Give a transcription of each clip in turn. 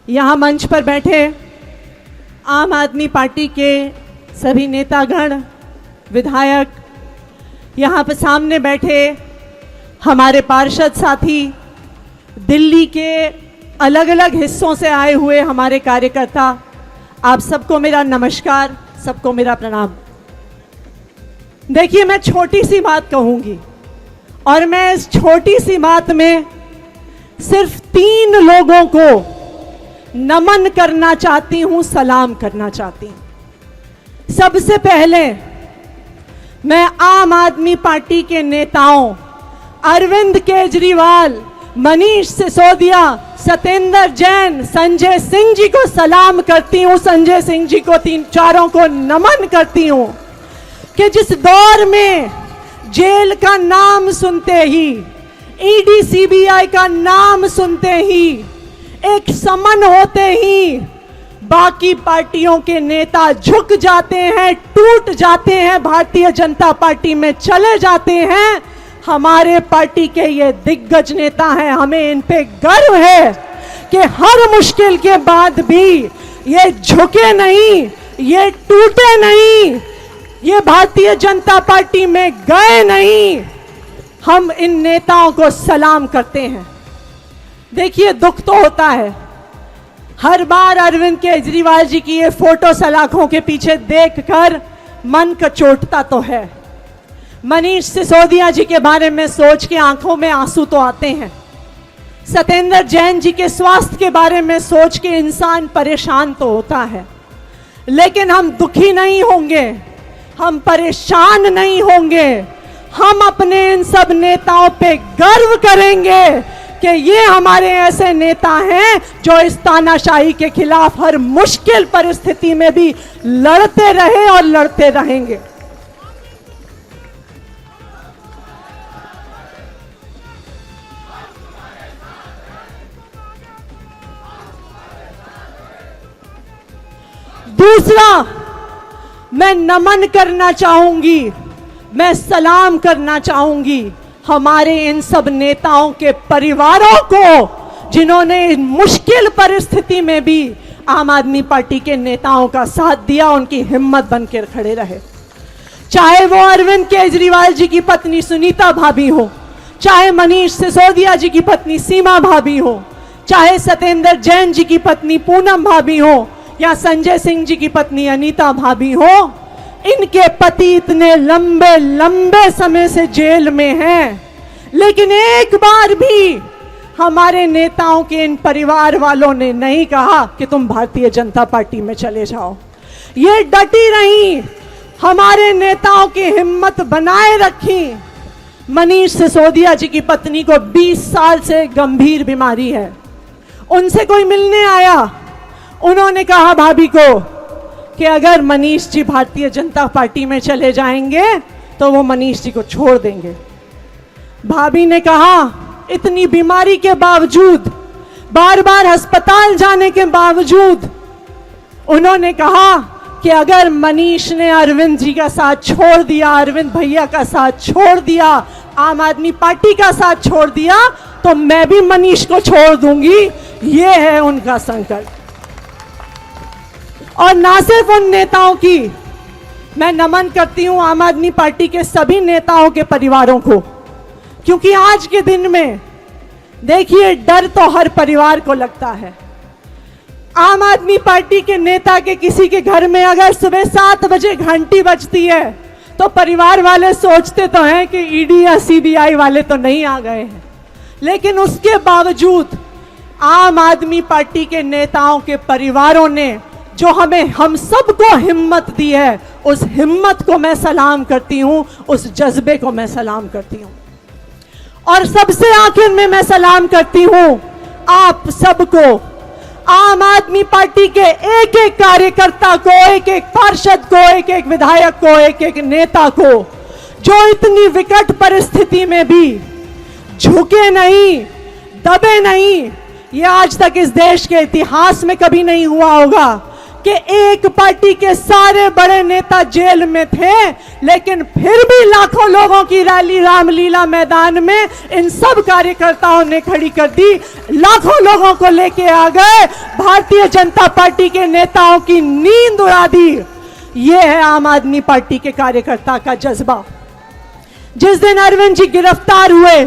यहाँ मंच पर बैठे आम आदमी पार्टी के सभी नेतागण, विधायक, यहाँ पर सामने बैठे हमारे पार्षद साथी, दिल्ली के अलग अलग हिस्सों से आए हुए हमारे कार्यकर्ता, आप सबको मेरा नमस्कार, सबको मेरा प्रणाम। देखिए, मैं छोटी सी बात कहूँगी और मैं इस छोटी सी बात में सिर्फ 3 लोगों को नमन करना चाहती हूँ, सलाम करना चाहती हूँ। सबसे पहले मैं आम आदमी पार्टी के नेताओं अरविंद केजरीवाल, मनीष सिसोदिया, सत्येंद्र जैन, संजय सिंह जी को सलाम करती हूँ। संजय सिंह जी को, चारों को नमन करती हूँ कि जिस दौर में जेल का नाम सुनते ही, ईडी सीबीआई का नाम सुनते ही, एक समन होते ही बाकी पार्टियों के नेता झुक जाते हैं, टूट जाते हैं, भारतीय जनता पार्टी में चले जाते हैं। हमारे पार्टी के ये दिग्गज नेता हैं, हमें इन पे गर्व है कि हर मुश्किल के बाद भी ये झुके नहीं, ये टूटे नहीं, ये भारतीय जनता पार्टी में गए नहीं। हम इन नेताओं को सलाम करते हैं। देखिए, दुख तो होता है, हर बार अरविंद केजरीवाल जी की ये फोटो सलाखों के पीछे देखकर मन कचोटता तो है। मनीष सिसोदिया जी के बारे में सोच के आंखों में आंसू तो आते हैं। सत्येंद्र जैन जी के स्वास्थ्य के बारे में सोच के इंसान परेशान तो होता है, लेकिन हम दुखी नहीं होंगे, हम परेशान नहीं होंगे। हम अपने इन सब नेताओं पे गर्व करेंगे कि ये हमारे ऐसे नेता हैं जो इस तानाशाही के खिलाफ हर मुश्किल परिस्थिति में भी लड़ते रहे और लड़ते रहेंगे। दूसरा, मैं नमन करना चाहूंगी, मैं सलाम करना चाहूंगी हमारे इन सब नेताओं के परिवारों को, जिन्होंने मुश्किल परिस्थिति में भी आम आदमी पार्टी के नेताओं का साथ दिया, उनकी हिम्मत बनकर खड़े रहे। चाहे वो अरविंद केजरीवाल जी की पत्नी सुनीता भाभी हो, चाहे मनीष सिसोदिया जी की पत्नी सीमा भाभी हो, चाहे सत्येंद्र जैन जी की पत्नी पूनम भाभी हो, या संजय सिंह जी की पत्नी अनीता भाभी हो। इनके पति इतने लंबे लंबे समय से जेल में हैं, लेकिन एक बार भी हमारे नेताओं के इन परिवार वालों ने नहीं कहा कि तुम भारतीय जनता पार्टी में चले जाओ। ये डटी रही, हमारे नेताओं की हिम्मत बनाए रखी। मनीष सिसोदिया जी की पत्नी को 20 साल से गंभीर बीमारी है, उनसे कोई मिलने आया, उन्होंने कहा भाभी को कि अगर मनीष जी भारतीय जनता पार्टी में चले जाएंगे तो वो मनीष जी को छोड़ देंगे। भाभी ने कहा, इतनी बीमारी के बावजूद, बार बार अस्पताल जाने के बावजूद, उन्होंने कहा कि अगर मनीष ने अरविंद जी का साथ छोड़ दिया, अरविंद भैया का साथ छोड़ दिया, आम आदमी पार्टी का साथ छोड़ दिया, तो मैं भी मनीष को छोड़ दूंगी। ये है उनका संकल्प। और ना सिर्फ उन नेताओं की, मैं नमन करती हूं आम आदमी पार्टी के सभी नेताओं के परिवारों को, क्योंकि आज के दिन में देखिए, डर तो हर परिवार को लगता है। आम आदमी पार्टी के नेता के किसी के घर में अगर सुबह 7 बजे घंटी बजती है तो परिवार वाले सोचते तो हैं कि ईडी या सीबीआई वाले तो नहीं आ गए हैं, लेकिन उसके बावजूद आम आदमी पार्टी के नेताओं के परिवारों ने जो हम सबको हिम्मत दी है, उस हिम्मत को मैं सलाम करती हूं, उस जज्बे को मैं सलाम करती हूं। और सबसे आखिर में मैं सलाम करती हूं आप सबको, आम आदमी पार्टी के एक एक कार्यकर्ता को, एक एक पार्षद को, एक एक विधायक को, एक एक नेता को, जो इतनी विकट परिस्थिति में भी झुके नहीं, दबे नहीं। ये आज तक इस देश के इतिहास में कभी नहीं हुआ होगा कि एक पार्टी के सारे बड़े नेता जेल में थे, लेकिन फिर भी लाखों लोगों की रैली रामलीला मैदान में इन सब कार्यकर्ताओं ने खड़ी कर दी, लाखों लोगों को लेके आ गए, भारतीय जनता पार्टी के नेताओं की नींद उड़ा दी। यह है आम आदमी पार्टी के कार्यकर्ता का जज्बा। जिस दिन अरविंद जी गिरफ्तार हुए,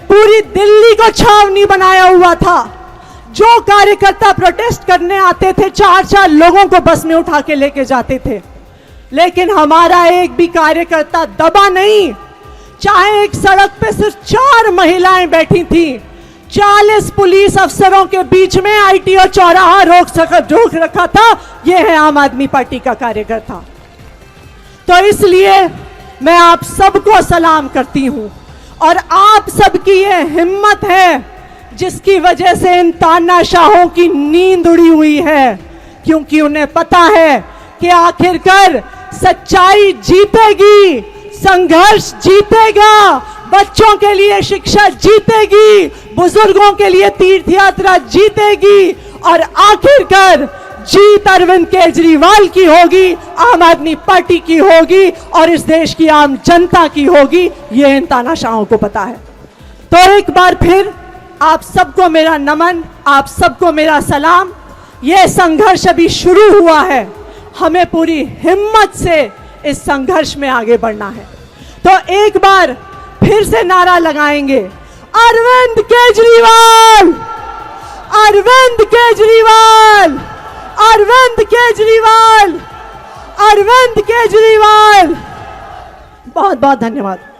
पूरी दिल्ली को छावनी बनाया हुआ था। जो कार्यकर्ता प्रोटेस्ट करने आते थे, 4-4 लोगों को बस में उठा के लेके जाते थे, लेकिन हमारा एक भी कार्यकर्ता दबा नहीं। चाहे एक सड़क पे सिर्फ 4 महिलाएं बैठी थी, 40 पुलिस अफसरों के बीच में आईटीओ चौराहा रोक रखा था। यह है आम आदमी पार्टी का कार्यकर्ता। तो इसलिए मैं आप सबको सलाम करती हूं, और आप सबकी यह हिम्मत है जिसकी वजह से इन तानाशाहों की नींद उड़ी हुई है, क्योंकि उन्हें पता है कि आखिरकार सच्चाई जीतेगी, संघर्ष जीतेगा, बच्चों के लिए शिक्षा जीतेगी, बुजुर्गों के लिए तीर्थ यात्रा जीतेगी, और आखिरकार जीत अरविंद केजरीवाल की होगी, आम आदमी पार्टी की होगी, और इस देश की आम जनता की होगी। यह इन तानाशाहों को पता है। तो एक बार फिर आप सबको मेरा नमन, आप सबको मेरा सलाम। यह संघर्ष अभी शुरू हुआ है, हमें पूरी हिम्मत से इस संघर्ष में आगे बढ़ना है। तो एक बार फिर से नारा लगाएंगे, अरविंद केजरीवाल, अरविंद केजरीवाल, अरविंद केजरीवाल, अरविंद केजरीवाल। बहुत बहुत धन्यवाद।